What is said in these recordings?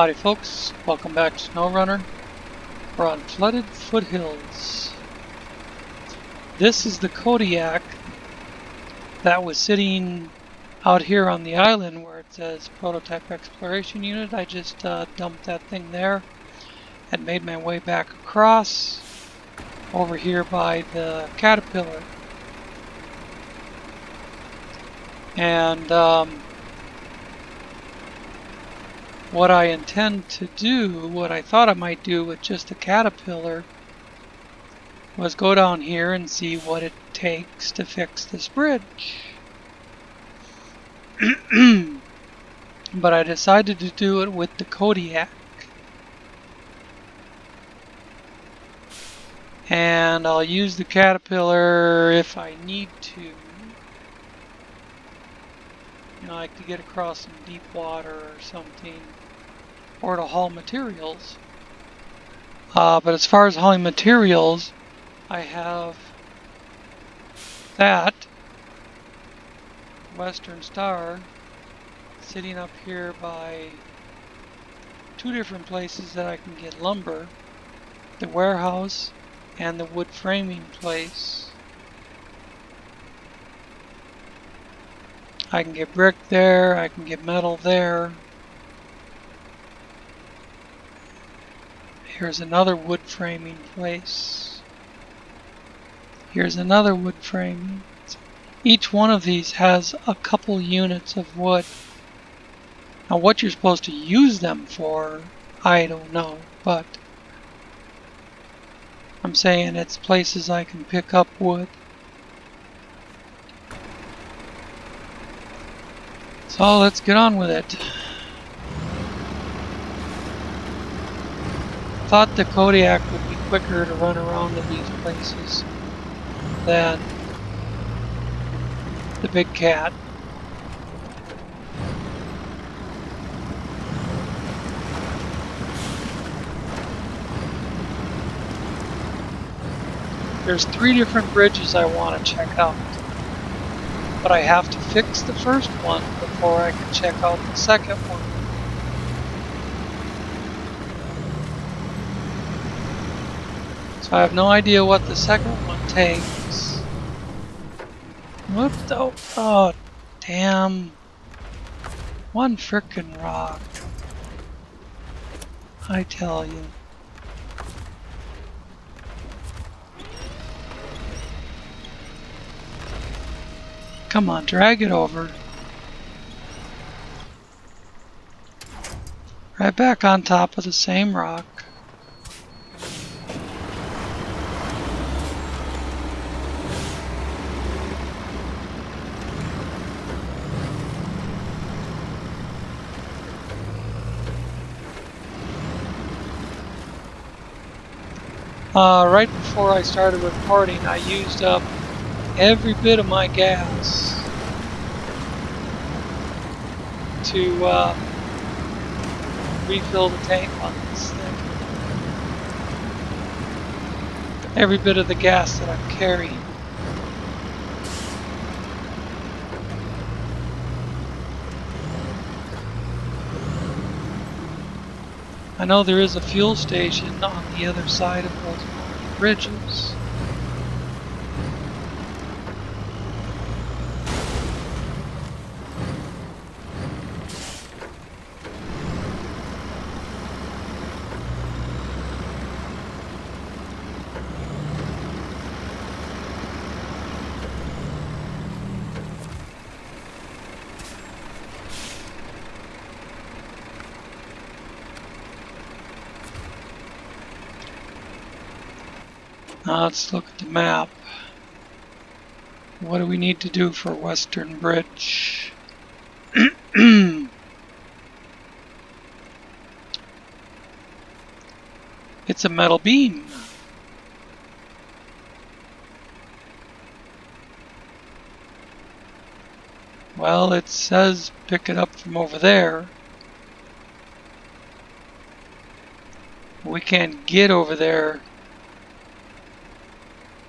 Howdy folks, welcome back to SnowRunner. We're on flooded foothills. This is the Kodiak that was sitting out here on the island where it says Prototype Exploration Unit. I just dumped that thing there and made my way back across over here by the Caterpillar. And what I intend to do, what I thought I might do with just the Caterpillar, was go down here and see what it takes to fix this bridge. But I decided to do it with the Kodiak. And I'll use the Caterpillar if I need to. You know, like to get across some deep water or something, or to haul materials. But as far as hauling materials, I have that Western Star sitting up here by two different places that I can get lumber, the warehouse and the wood framing place. I can get brick there, I can get metal there. Here's another wood framing place. Here's another wood framing. Each one of these has a couple units of wood. Now what you're supposed to use them for, I don't know, but I'm saying it's places I can pick up wood. So let's get on with it. Thought the Kodiak would be quicker to run around in these places than the big cat. There's 3 different bridges I want to check out, but I have to fix the first one before I can check out the second one. So I have no idea what the second one takes. Whoop, oh, damn. One frickin' rock. I tell you. Come on, drag it over. Right back on top of the same rock. Right before I started recording, I used up every bit of my gas to refill the tank on this thing. Every bit of the gas that I'm carrying. I know there is a fuel station on the other side of those bridges. Now let's look at the map. What do we need to do for Western Bridge? It's a metal beam. Well, it says pick it up from over there. We can't get over there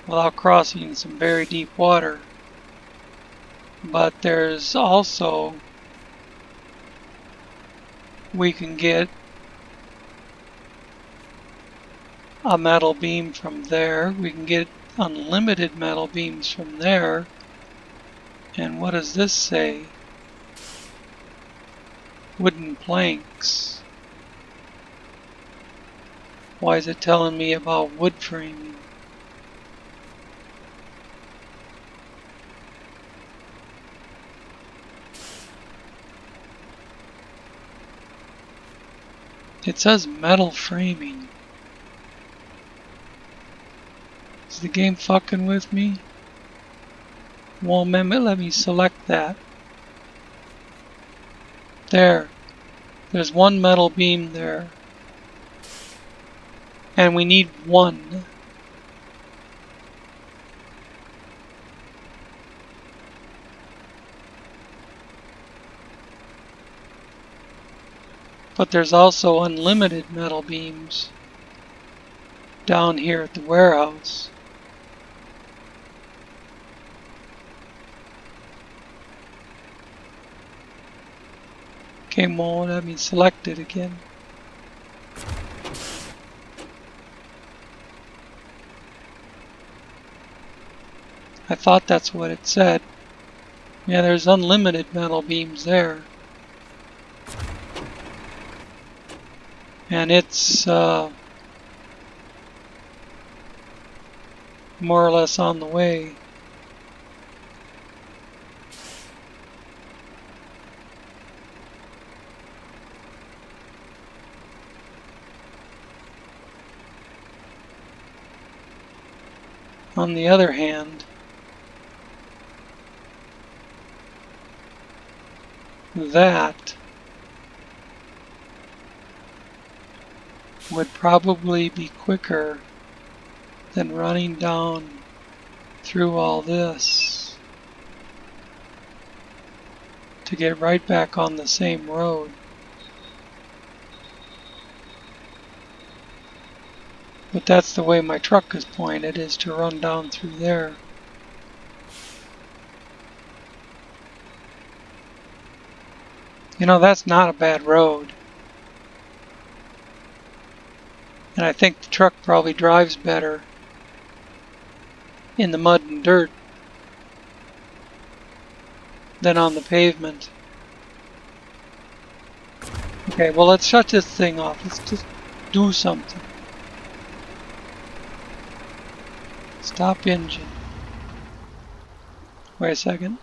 without crossing some very deep water. But there's also, we can get a metal beam from there. We can get unlimited metal beams from there. And what does this say? Wooden planks. Why is it telling me about wood framing? It says metal framing. Is the game fucking with me? Well, let me select that. There. There's one metal beam there. And we need one. But there's also unlimited metal beams down here at the warehouse. Okay, well, let me select it again. I thought that's what it said. Yeah, there's unlimited metal beams there. And it's more or less on the way. On the other hand, that would probably be quicker than running down through all this to get right back on the same road. But that's the way my truck is pointed, is to run down through there. You know, that's not a bad road. And I think the truck probably drives better in the mud and dirt than on the pavement. Okay, well, let's shut this thing off. Let's just do something. Stop engine. Wait a second.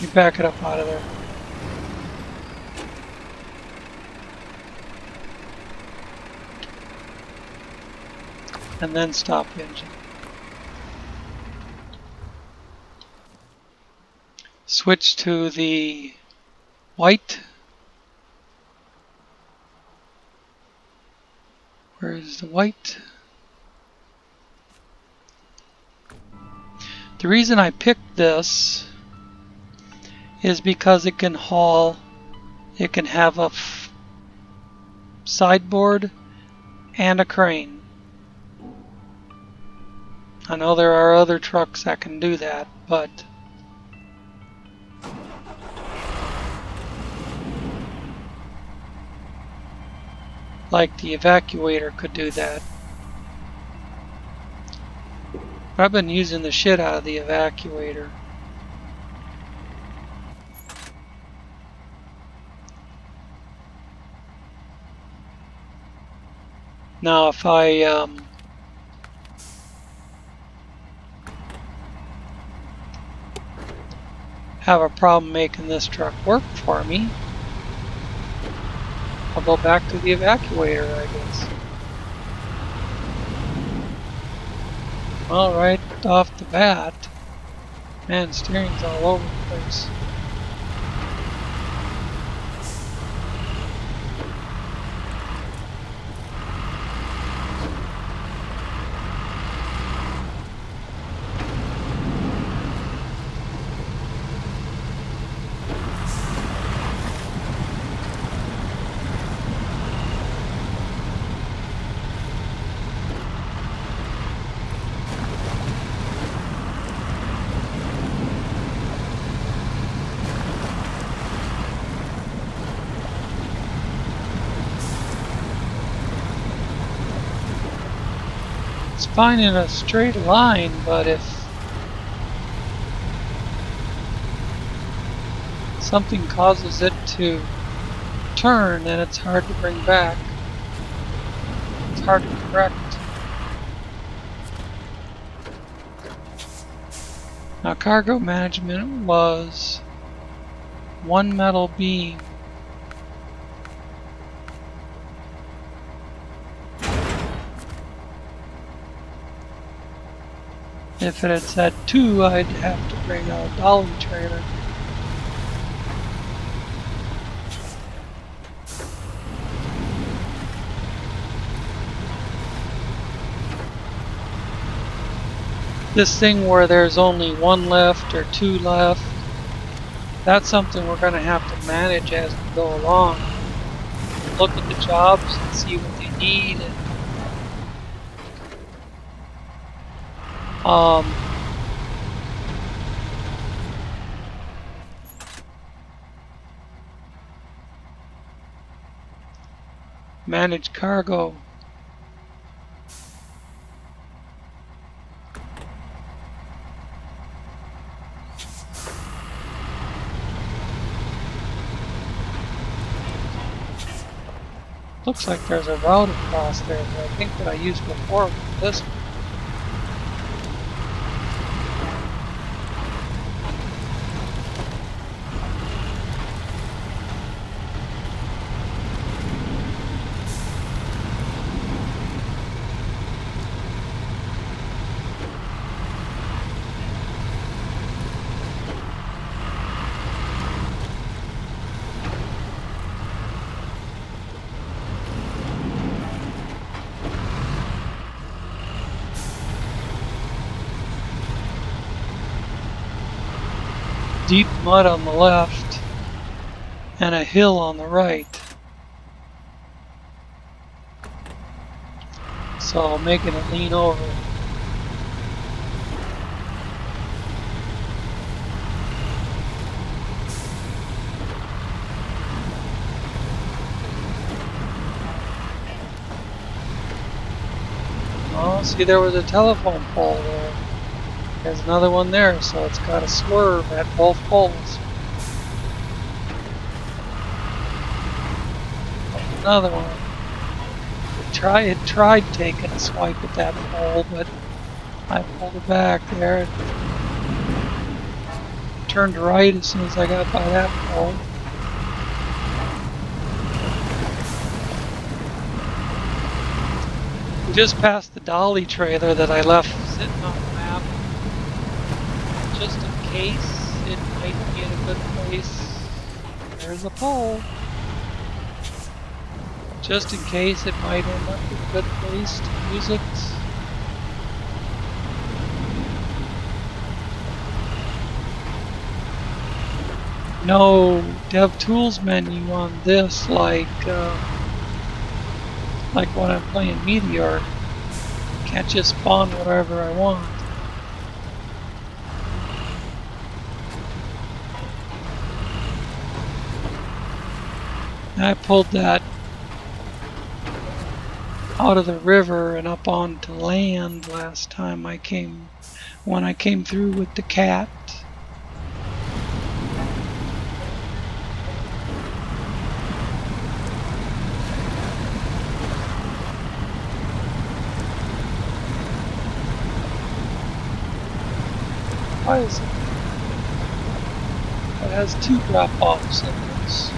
You back it up out of there. And then stop engine. Switch to the white. Where is the white? The reason I picked this is because it can haul, it can have a sideboard and a crane. I know there are other trucks that can do that, but like the evacuator could do that. But I've been using the shit out of the evacuator. Now if I have a problem making this truck work for me, I'll go back to the evacuator, I guess. Well, right off the bat, man, steering's all over the place. It's fine in a straight line, but if something causes it to turn, then it's hard to bring back. It's hard to correct. Now, cargo management was one metal beam. If it had said 2, I'd have to bring a dolly trailer. This thing where there's only 1 left or 2 left, that's something we're going to have to manage as we go along. Look at the jobs and see what they need. Manage cargo. Looks like there's a route across there, but I think that I used before with this one. Deep mud on the left and a hill on the right. So I'll make it a lean over. Oh, see, there was a telephone pole there. There's another one there, so it's got to swerve at both poles. Another one. It tried taking a swipe at that pole, but I pulled it back there. Turned right as soon as I got by that pole. We just passed the dolly trailer that I left sitting on the map. Just in case it might be in a good place. There's a pole. Just in case it might end up in a good place to use it. No DevTools menu on this, like when I'm playing Meteor. Can't just spawn whatever I want. I pulled that out of the river and up onto land last time I came, when I came through with the cat. Why is it? It has 2 drop-offs in this.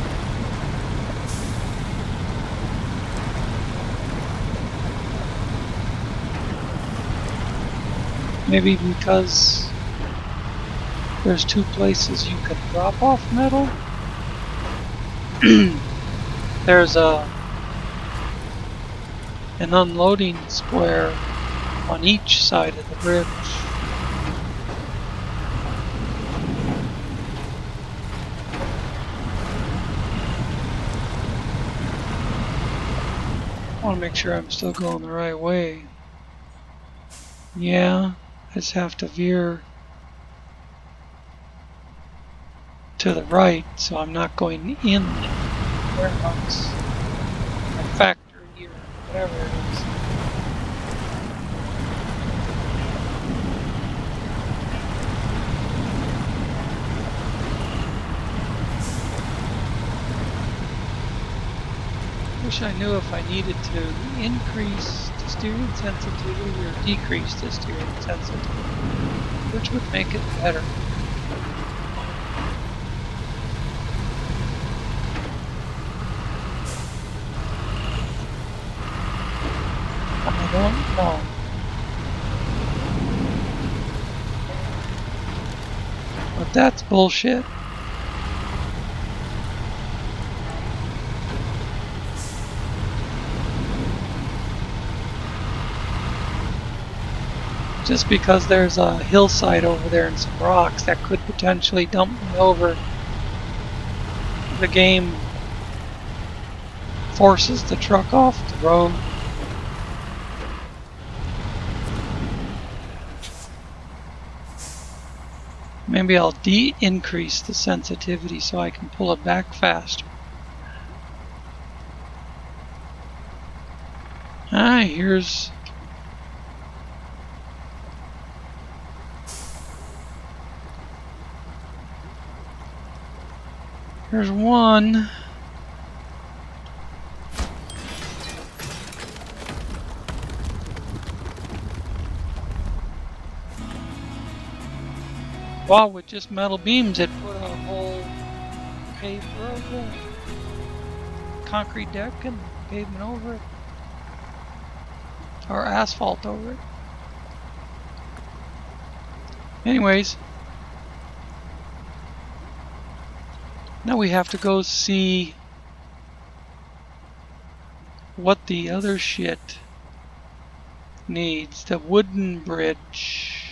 Maybe because there's 2 places you can drop off metal. There's an unloading square on each side of the bridge. I want to make sure I'm still going the right way. Yeah. I just have to veer to the right, so I'm not going in the warehouse or factory or whatever it is. Wish I knew if I needed to increase the steering sensitivity or decrease the steering sensitivity, which would make it better. I don't know. But that's bullshit. Just because there's a hillside over there and some rocks that could potentially dump me over, the game forces the truck off the road. Maybe I'll increase the sensitivity so I can pull it back faster. Here's one. Wow, with just metal beams, it put a whole paved road there. Concrete deck and pavement over it. Or asphalt over it. Anyways. Now we have to go see what the other shit needs. The wooden bridge.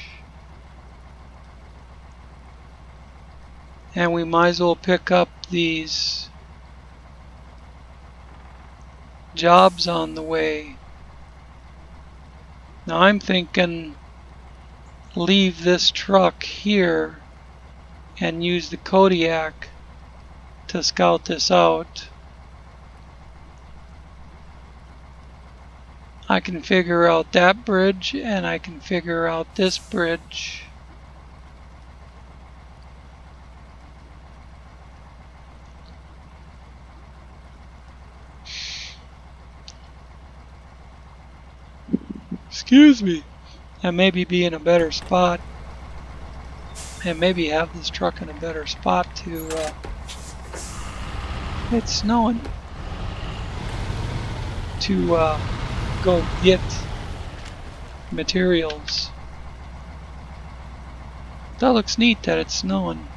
And we might as well pick up these jobs on the way. Now I'm thinking leave this truck here and use the Kodiak to scout this out. I can figure out that bridge and I can figure out this bridge. Excuse me. And maybe be in a better spot. And maybe have this truck in a better spot to... it's snowing. To go get materials. That looks neat that it's snowing.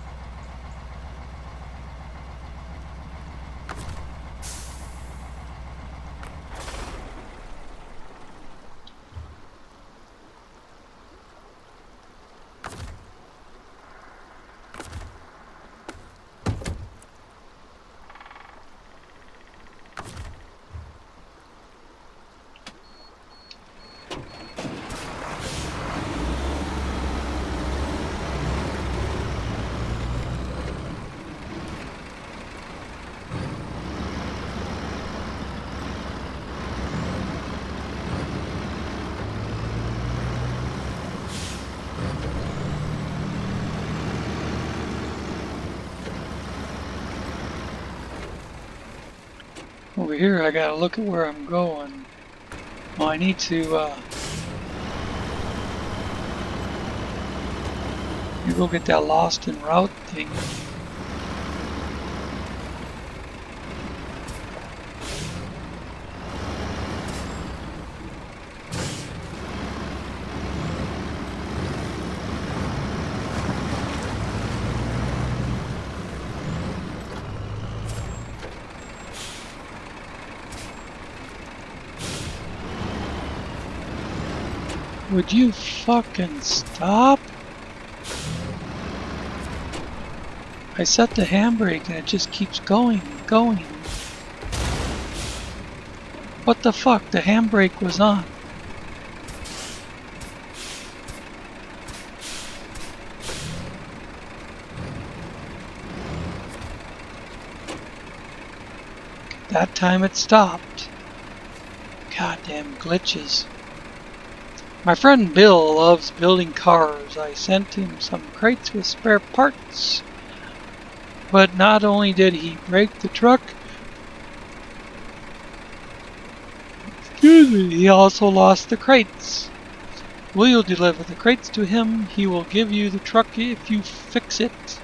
Over here I gotta look at where I'm going. Well, I need to go get that lost en route thing. Would you fucking stop? I set the handbrake and it just keeps going and going. What the fuck? The handbrake was on. That time it stopped. Goddamn glitches. My friend Bill loves building cars. I sent him some crates with spare parts. But not only did he break the truck, He also lost the crates. Will you deliver the crates to him? He will give you the truck if you fix it.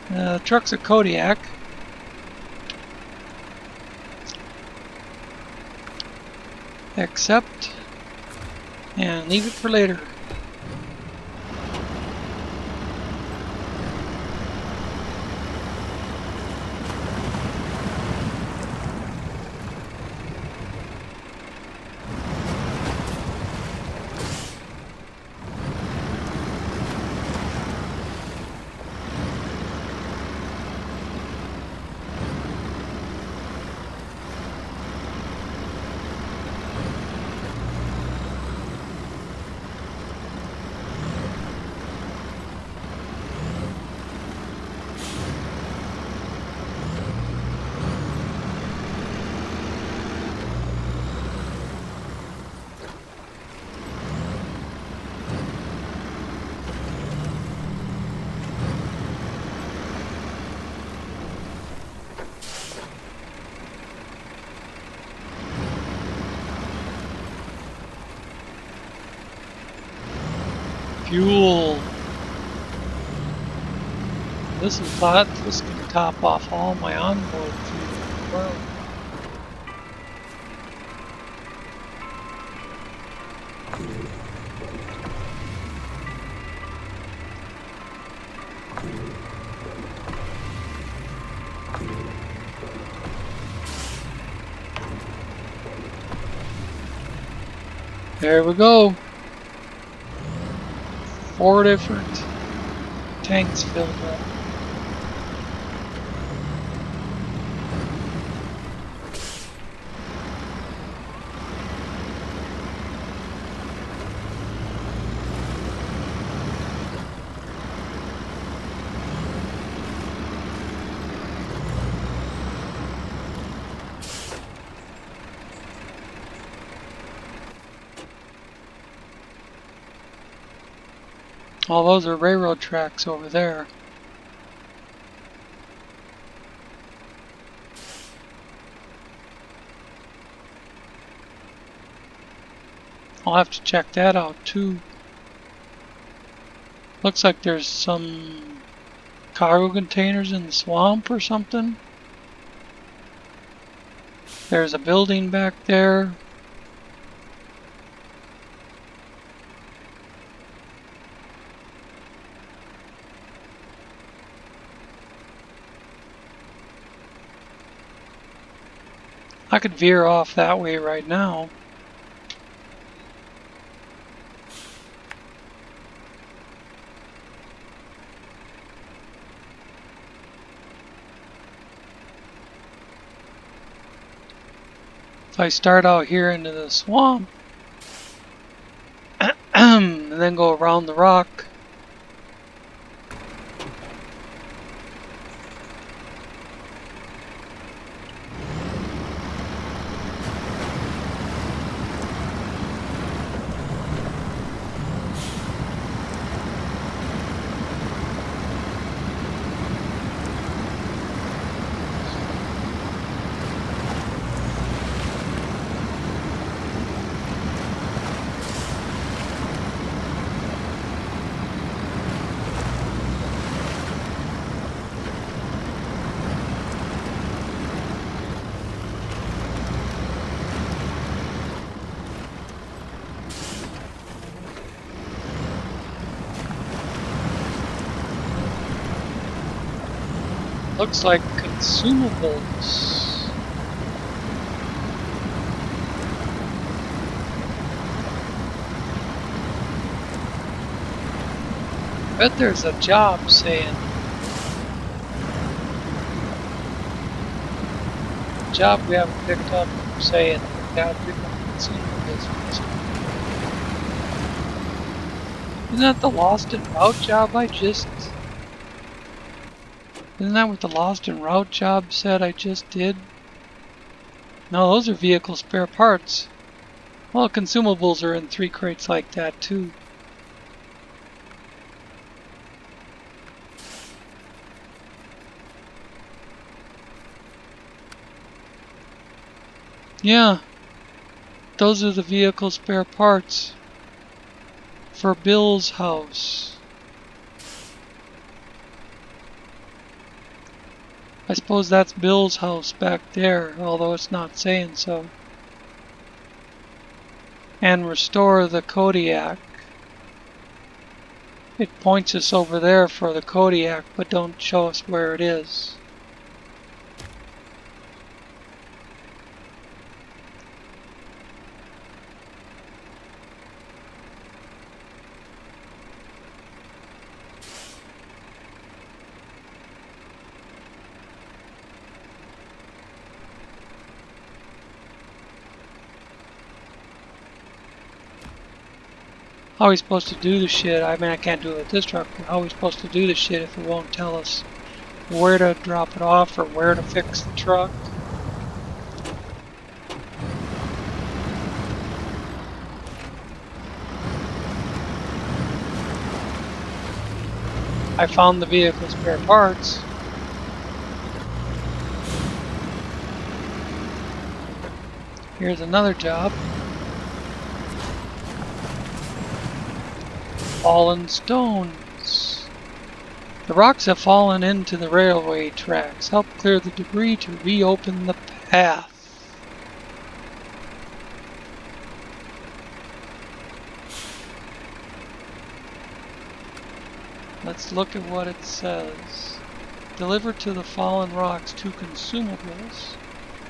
The truck's a Kodiak. Accept. And leave it for later. Fuel. This is hot. This can top off all my onboard fuel. Wow. There we go. 4 different tanks filled up. All those are railroad tracks over there. I'll have to check that out too. Looks like there's some cargo containers in the swamp or something. There's a building back there. I could veer off that way right now. If I start out here into the swamp and then go around the rock, looks like consumables. Bet there's a job saying job we haven't picked up saying we gotta pick up consumables. Isn't that the Lost en Route job I just... Isn't that what the Lost en Route job said I just did? No, those are vehicle spare parts. Well, consumables are in 3 crates like that too. Yeah. Those are the vehicle spare parts for Bill's house. I suppose that's Bill's house back there, although it's not saying so. And restore the Kodiak. It points us over there for the Kodiak, but don't show us where it is. How are we supposed to do the shit? I mean, I can't do it with this truck, but how are we supposed to do the shit if it won't tell us where to drop it off or where to fix the truck? I found the vehicle spare parts. Here's another job. Fallen stones. The rocks have fallen into the railway tracks. Help clear the debris to reopen the path. Let's look at what it says. Deliver to the fallen rocks 2 consumables.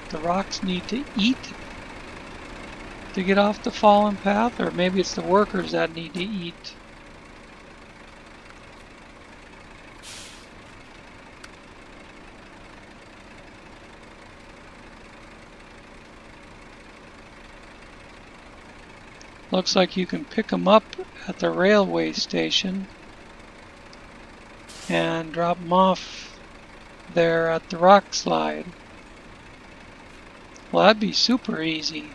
The rocks need to eat to get off the fallen path, or maybe it's the workers that need to eat. Looks like you can pick them up at the railway station and drop them off there at the rock slide. Well, that'd be super easy.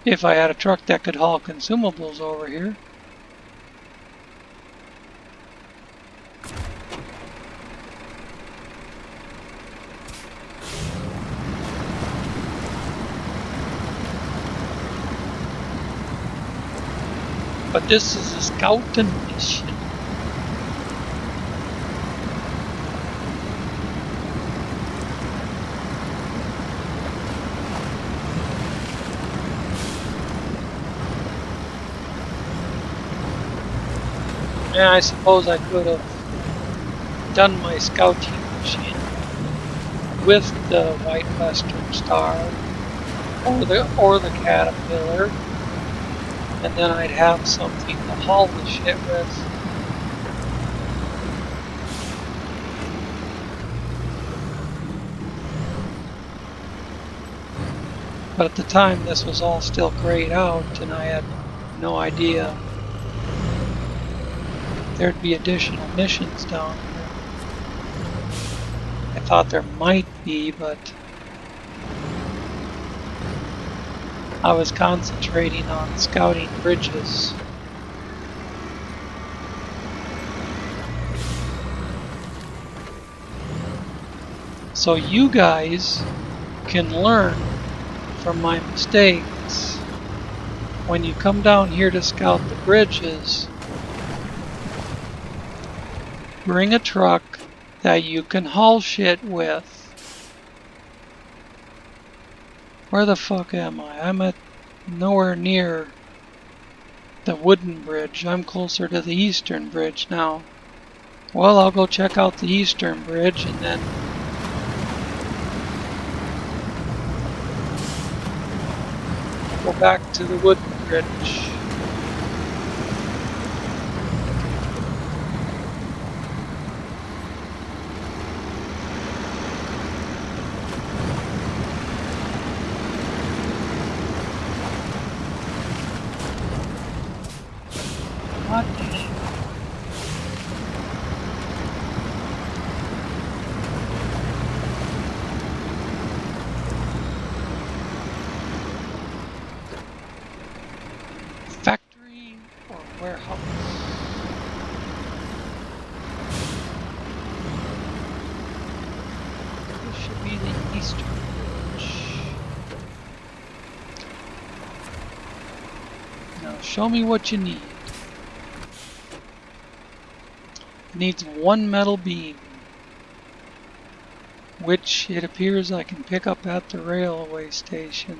If I had a truck that could haul consumables over here. But this is a scouting mission. Yeah, I suppose I could have done my scouting mission with the White Western Star or the Caterpillar. And then I'd have something to haul the shit with. But at the time, this was all still grayed out, and I had no idea there'd be additional missions down here. I thought there might be, but I was concentrating on scouting bridges. So you guys can learn from my mistakes. When you come down here to scout the bridges, bring a truck that you can haul shit with. Where the fuck am I? I'm at nowhere near the wooden bridge. I'm closer to the eastern bridge now. Well, I'll go check out the eastern bridge and then go back to the wooden bridge. What? Factory or warehouse? This should be the eastern bridge. Now show me what you need. It needs one metal beam, which it appears I can pick up at the railway station.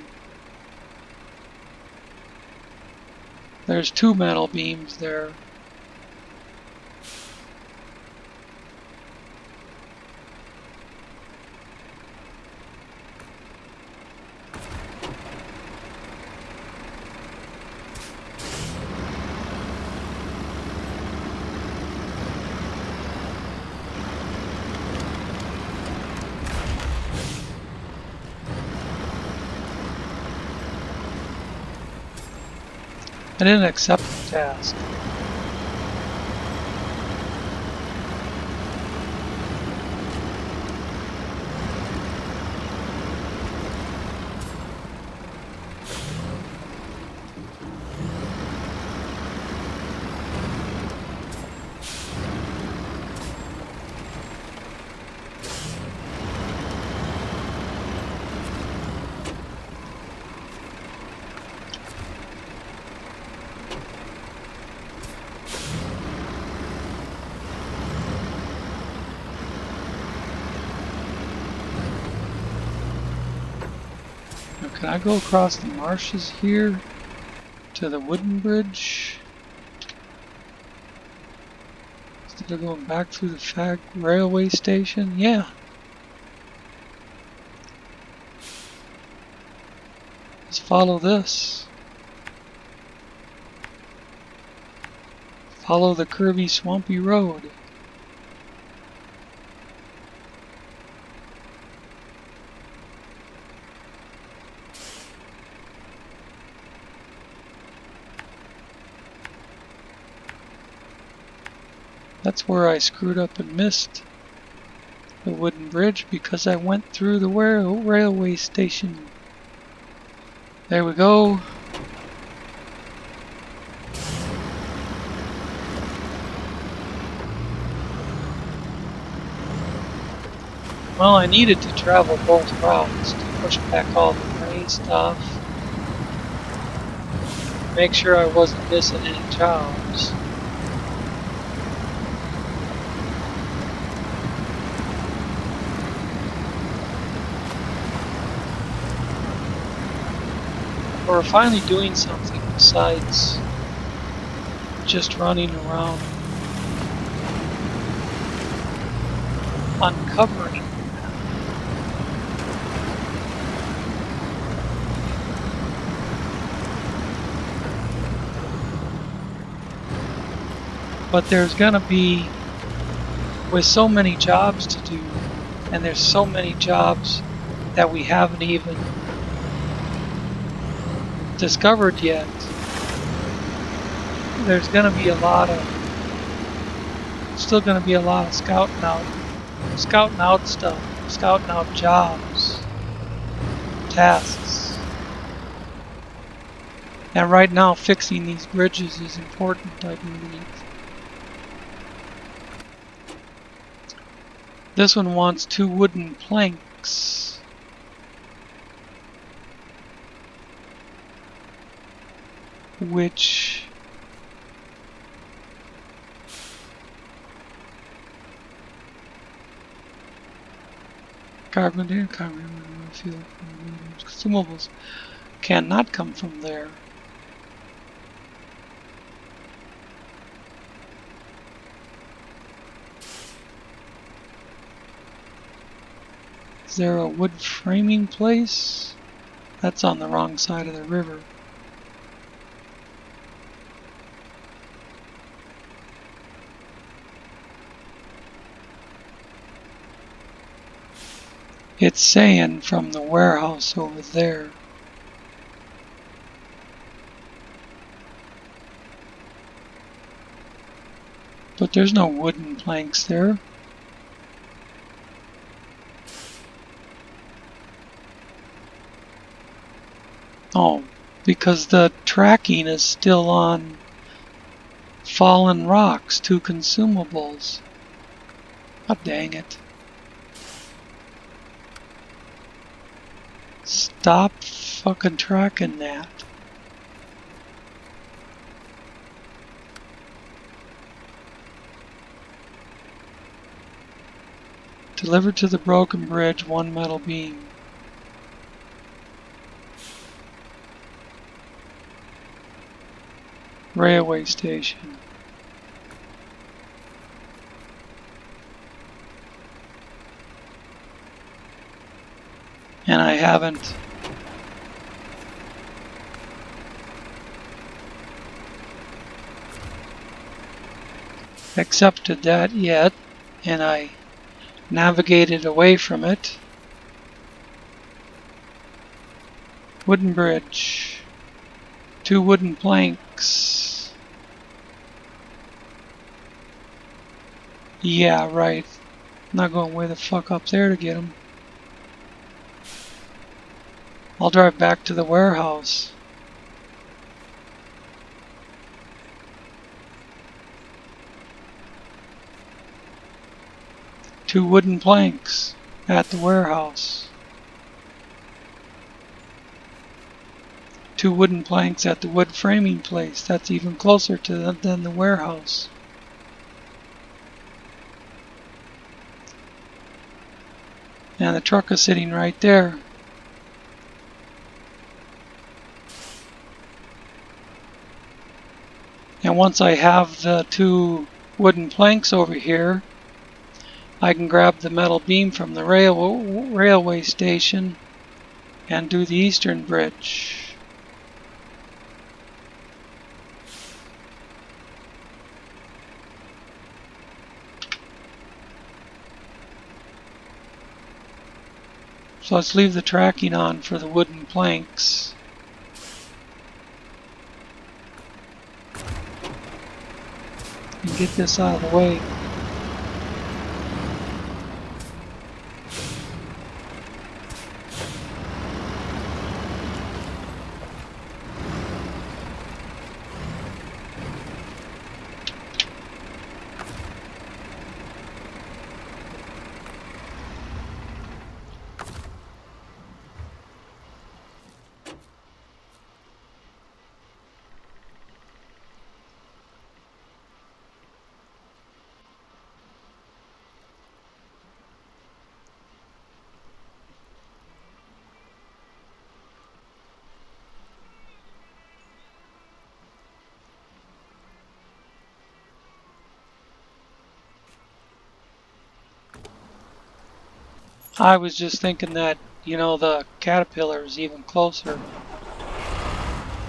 There's two metal beams there. I didn't accept the task. Can I go across the marshes here to the wooden bridge instead of going back through the railway station? Yeah. Let's follow this. Follow the curvy, swampy road. That's where I screwed up and missed the wooden bridge because I went through the railway station. There we go. Well, I needed to travel both routes to push back all the gray stuff. Make sure I wasn't missing any jobs. We're finally doing something besides just running around uncovering. But there's gonna be, with so many jobs to do, and there's so many jobs that we haven't even discovered yet, there's gonna be a lot of, still gonna be a lot of scouting out stuff, scouting out jobs, tasks. And right now fixing these bridges is important, I believe. This one wants 2 wooden planks. Which consumables cannot come from there. Is there a wood framing place? That's on the wrong side of the river. It's saying from the warehouse over there. But there's no wooden planks there. Oh, because the tracking is still on fallen rocks, 2 consumables. God dang it. Stop fucking tracking that. Delivered to the broken bridge, 1 metal beam. Railway station. And I haven't accepted that yet, and I navigated away from it. Wooden bridge. 2 wooden planks. Yeah, right. I'm not going way the fuck up there to get them. I'll drive back to the warehouse. Two wooden planks at the warehouse. 2 wooden planks at the wood framing place. That's even closer to them than the warehouse. And the truck is sitting right there. And once I have the 2 wooden planks over here, I can grab the metal beam from the railway station and do the eastern bridge. So let's leave the tracking on for the wooden planks. And get this out of the way. I was just thinking that, you know, the caterpillar is even closer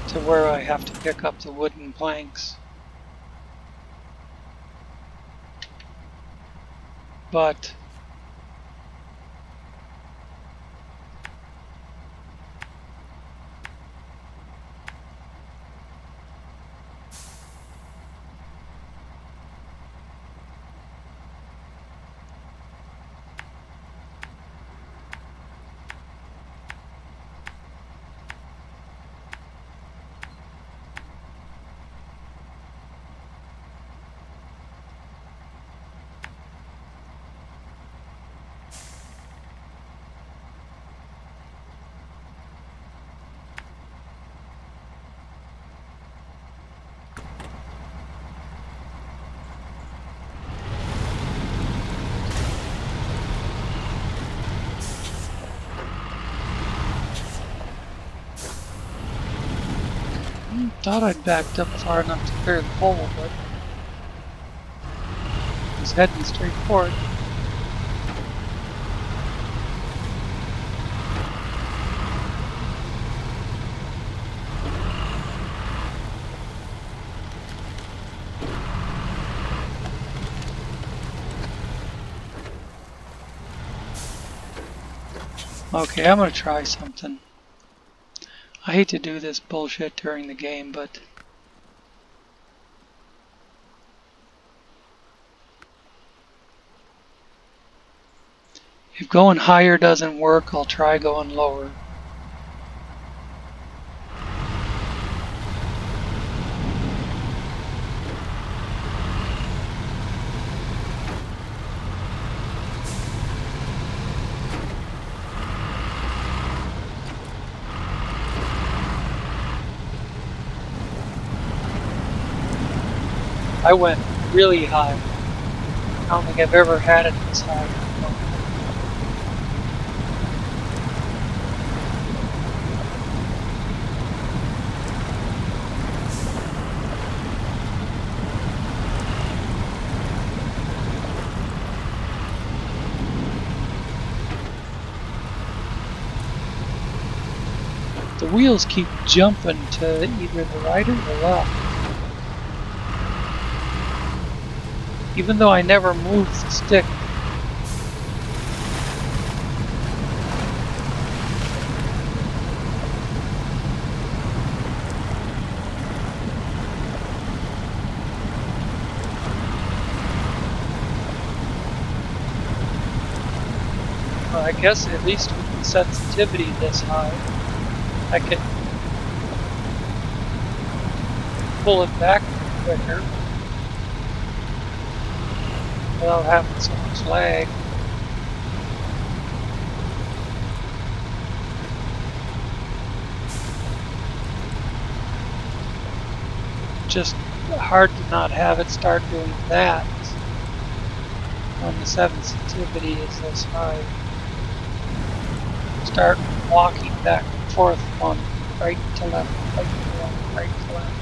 to where I have to pick up the wooden planks. But thought I'd backed up far enough to clear the hole, but I was heading straight for it. Okay, I'm gonna try something. I hate to do this bullshit during the game, but if going higher doesn't work, I'll try going lower. I went really high. I don't think I've ever had it this high. the wheels keep jumping to either the right or the left. Even though I never move the stick. Well, I guess at least with the sensitivity this high, I can pull it back quicker without having so much lag. Just hard to not have it start doing that when the sensitivity is this high. Start walking back and forth on right to left, right to left, right to left.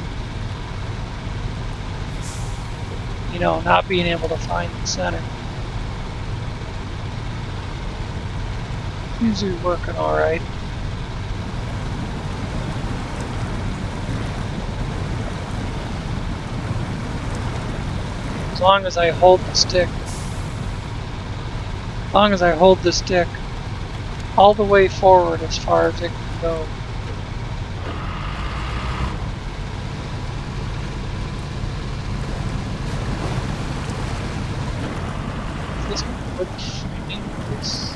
You know, not being able to find the center. Usually working all right. As long as I hold the stick. As long as I hold the stick all the way forward as far as it can go. Is this wood framing place?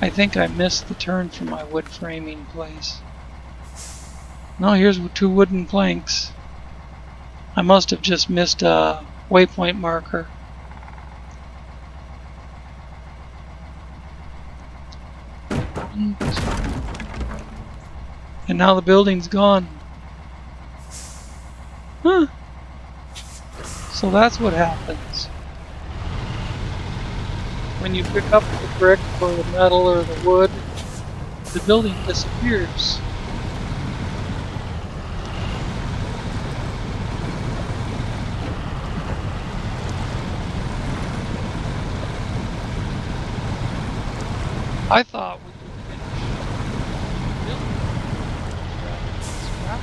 I think I missed the turn from my wood framing place. No, here's 2 wooden planks. I must have just missed a waypoint marker. And now the building's gone. Huh. So that's what happens when you pick up the brick or the metal or the wood, the building disappears. I thought we could finish building rather than scrap.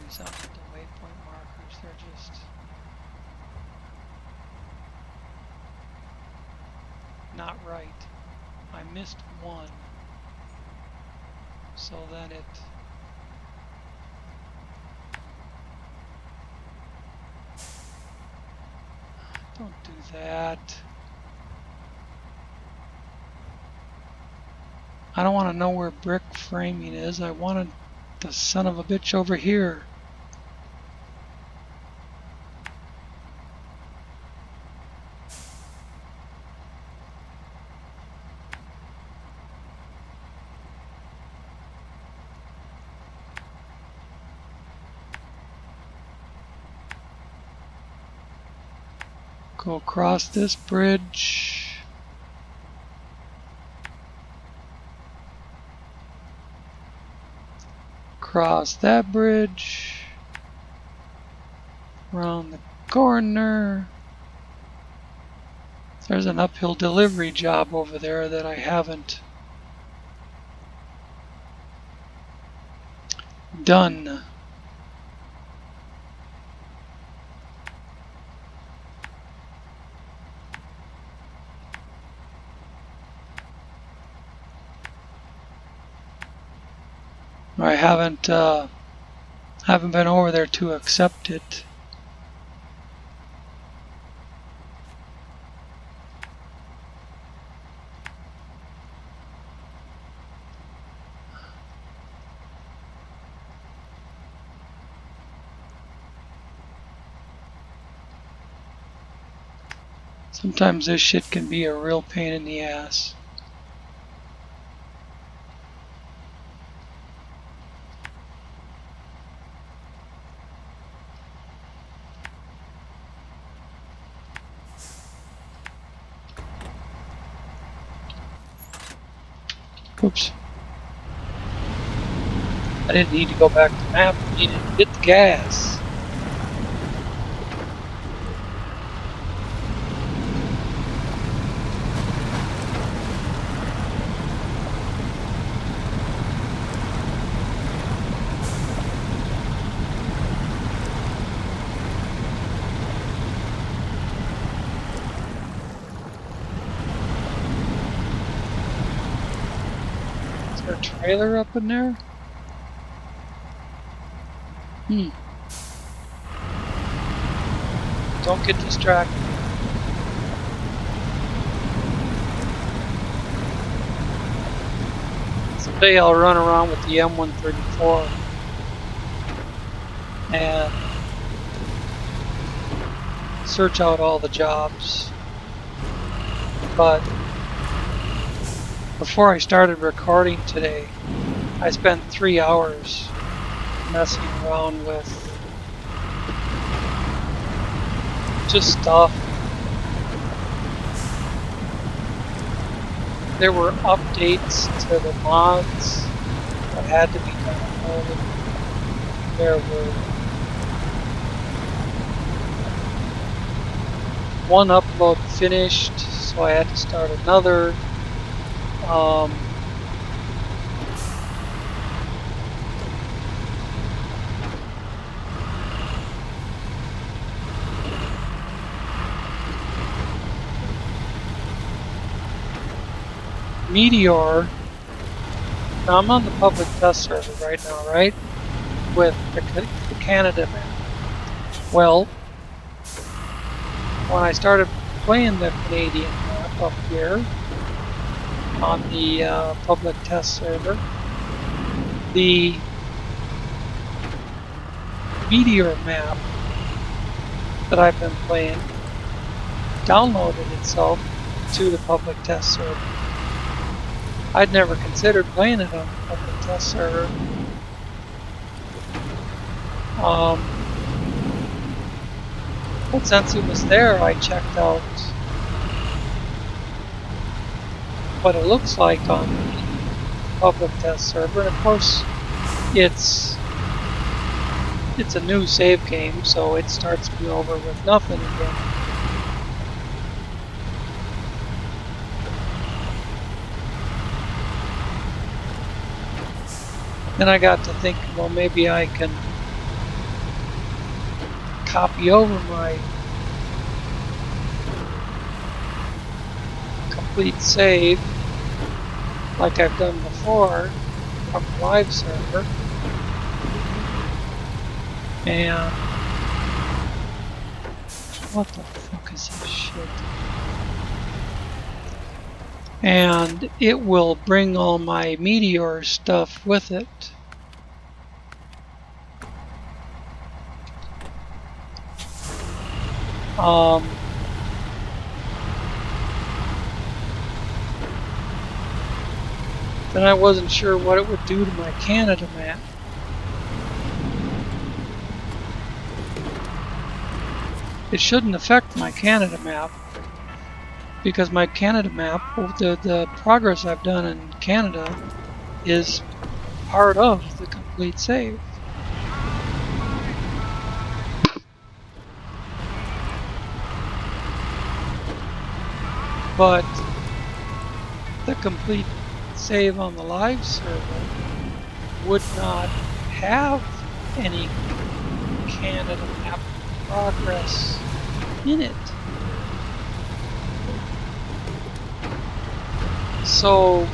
Something to waypoint markers, they're just not right. I missed one, so then it don't do that. I don't want to know where brick framing is. I wanted the son of a bitch over here. Go across this bridge. Cross that bridge. Around the corner. There's an uphill delivery job over there that I haven't done. I haven't been over there to accept it. Sometimes this shit can be a real pain in the ass. Oops. I didn't need to go back to the map. I needed to get the gas. Is there a trailer up in there? Don't get distracted. Someday I'll run around with the M134 and search out all the jobs. But before I started recording today, I spent 3 hours messing around with just stuff. There were updates to the mods that had to be downloaded. There were one upload finished, so I had to start another. Meteor. Now I'm on the public test server right now, right? With the Canada map. Well, when I started playing the Canadian map up here on the public test server, the Meteor map that I've been playing downloaded itself to the public test server. I'd never considered playing it on the public test server. But since it was there, I checked out what it looks like on the public test server. And of course, it's a new save game, so it starts me over with nothing again. Then I got to think, well, maybe I can copy over my complete save like I've done before from the live server. And what the fuck is this shit? And it will bring all my Meteor stuff with it. Then I wasn't sure what it would do to my Canada map. It shouldn't affect my Canada map, because my Canada map, the progress I've done in Canada, is part of the complete save. But the complete save on the live server would not have any Canada map progress in it. So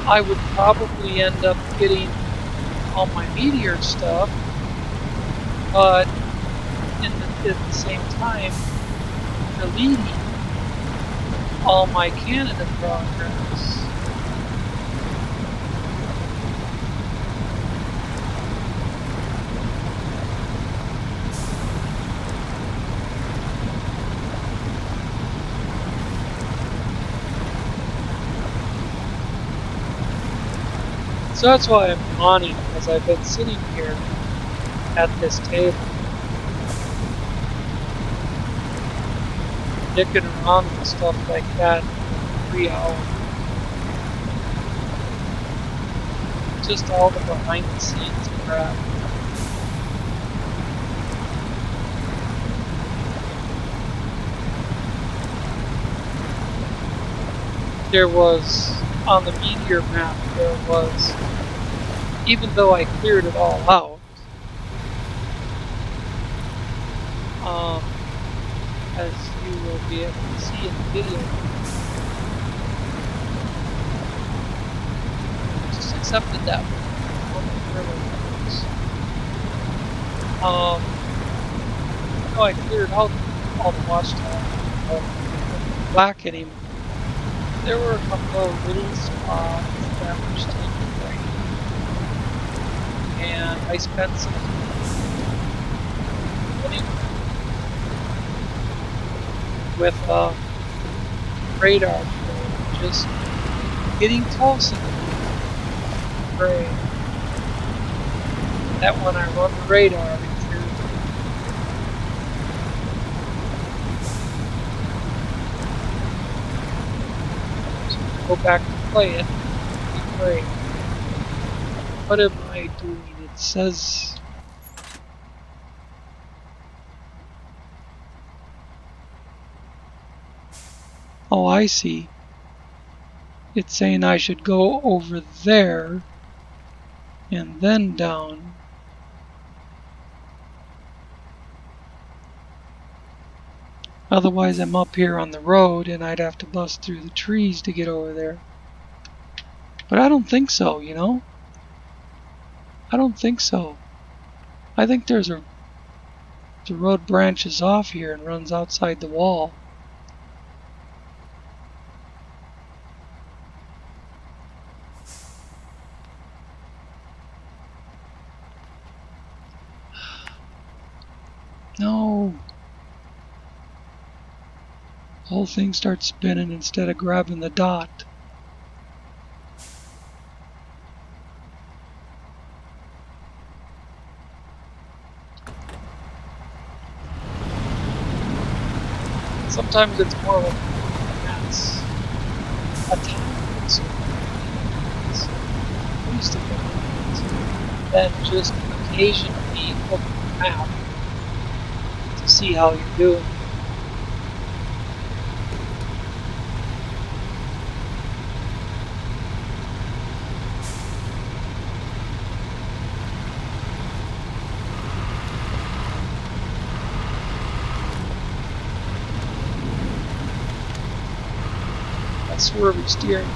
I would probably end up getting all my Meteor stuff, but at the same time deleting all my Canada progress. So that's why I'm yawning, because I've been sitting here at this table, dicking around and stuff like that for 3 hours. Just all the behind the scenes crap. There was, on the meteor map, there was, even though I cleared it all out, as you will be able to see in the video, just accepted that one. No, I cleared out all the watchtowers, black anymore. There were a couple of little spots that were still white, and I spent some money with radar, just getting close enough. Great. That when I run the radar, it clears. Go back to play it. Be great. What am I doing? It says. Oh, I see. It's saying I should go over there and then down. Otherwise, I'm up here on the road and I'd have to bust through the trees to get over there. But I don't think so, you know? I don't think so. I think the road branches off here and runs outside the wall. No. The whole thing starts spinning instead of grabbing the dot. Sometimes it's more like that's a time consuming used to think than just occasionally look at the map to see how you're doing. Swervy steering.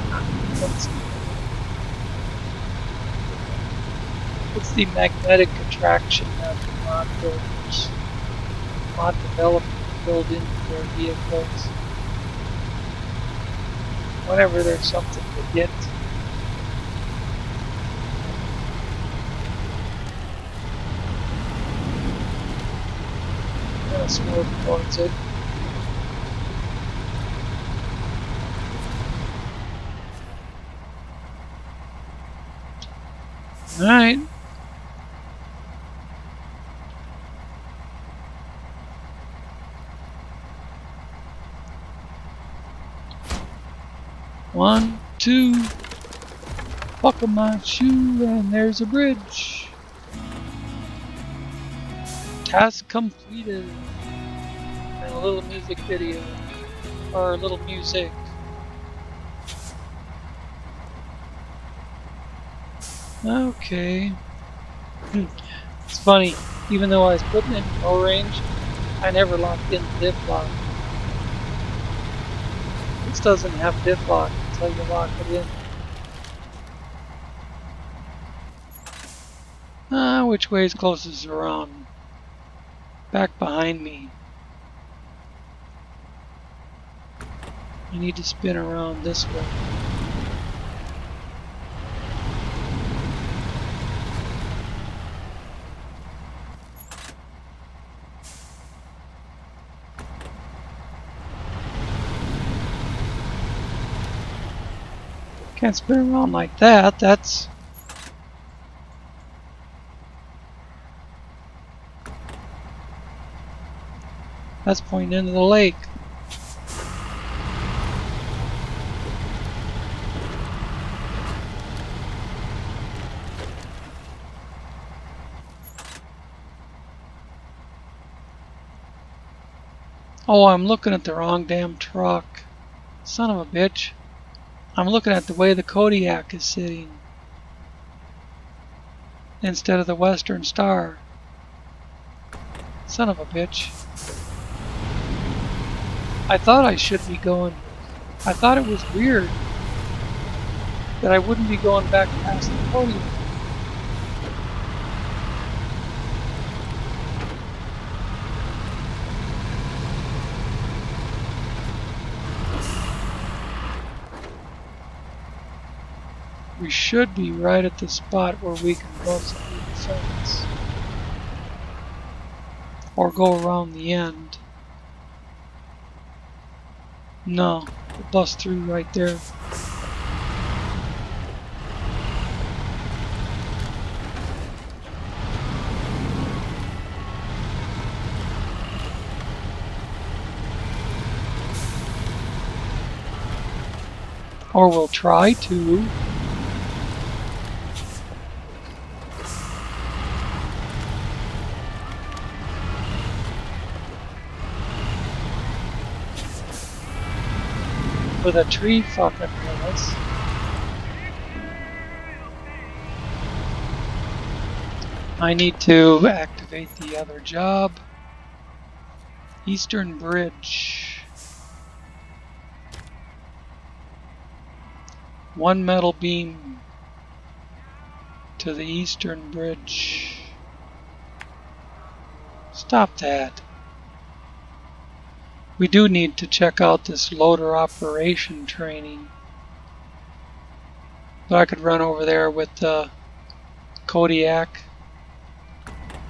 It's the magnetic attraction that the mod builders, mod developers build into their vehicles. Whenever there's something to get. I'm gonna swerve towards it. Alright. One, two, buckle my shoe, and there's a bridge. Task completed. And a little music video. Or a little music. Okay. It's funny, even though I was putting it in low range, I never locked in the diff lock. This doesn't have diff lock until you lock it in. Which way is closest around? Back behind me. I need to spin around this way. Can't spin around like that. That's That's pointing into the lake. Oh, I'm looking at the wrong damn truck. Son of a bitch. I'm looking at the way the Kodiak is sitting instead of the Western Star. Son of a bitch. I thought I should be going. I thought it was weird that I wouldn't be going back past the Kodiak. We should be right at the spot where we can go through the fence. Or go around the end. No, we'll bust through right there. Or we'll try to. With a tree fucking with us. I need to activate the other job. Eastern Bridge. One metal beam to the Eastern Bridge. Stop that. We do need to check out this loader operation training. But I could run over there with the Kodiak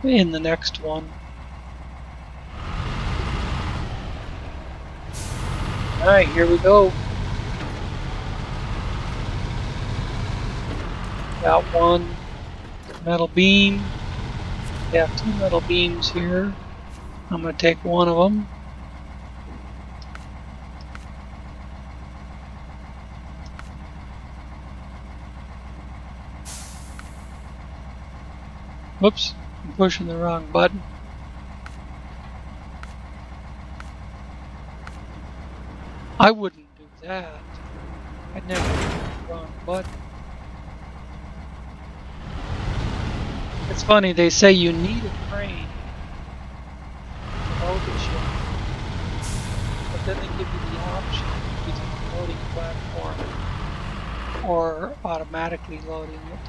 in the next one. Alright, here we go. Got one metal beam. We have two metal beams here. I'm going to take one of them. Whoops, I'm pushing the wrong button. I wouldn't do that. I'd never push the wrong button. It's funny, they say you need a crane to load the ship, but then they give you the option of using a loading platform or automatically loading it.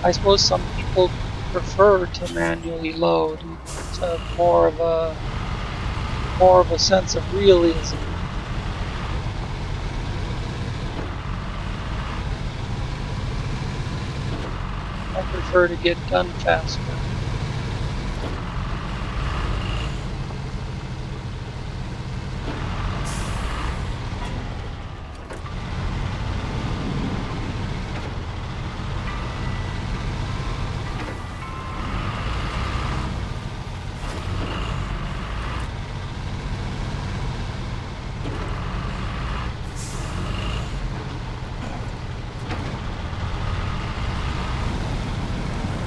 I suppose some people prefer to manually load. It's more of a sense of realism. I prefer to get done faster.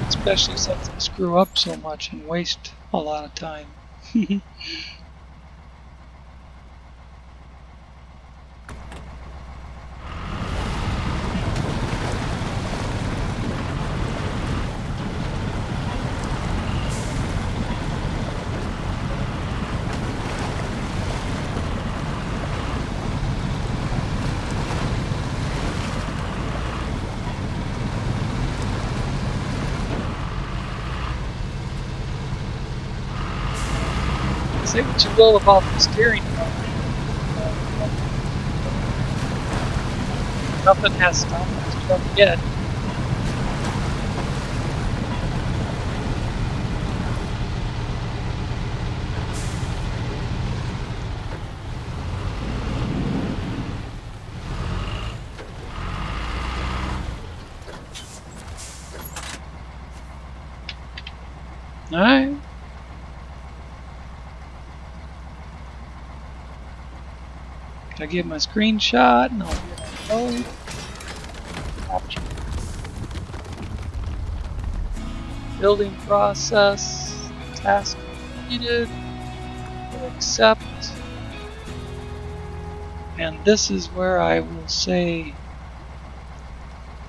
Especially since I screw up so much and waste a lot of time. Say what you will about the steering wheel. Nothing has stopped this truck yet. Alright. Can I get my screenshot and I'll get on load? Capture. Building process. Task completed. Accept. And this is where I will say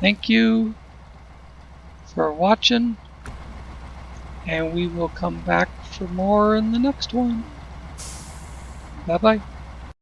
thank you for watching, and we will come back for more in the next one. Bye bye.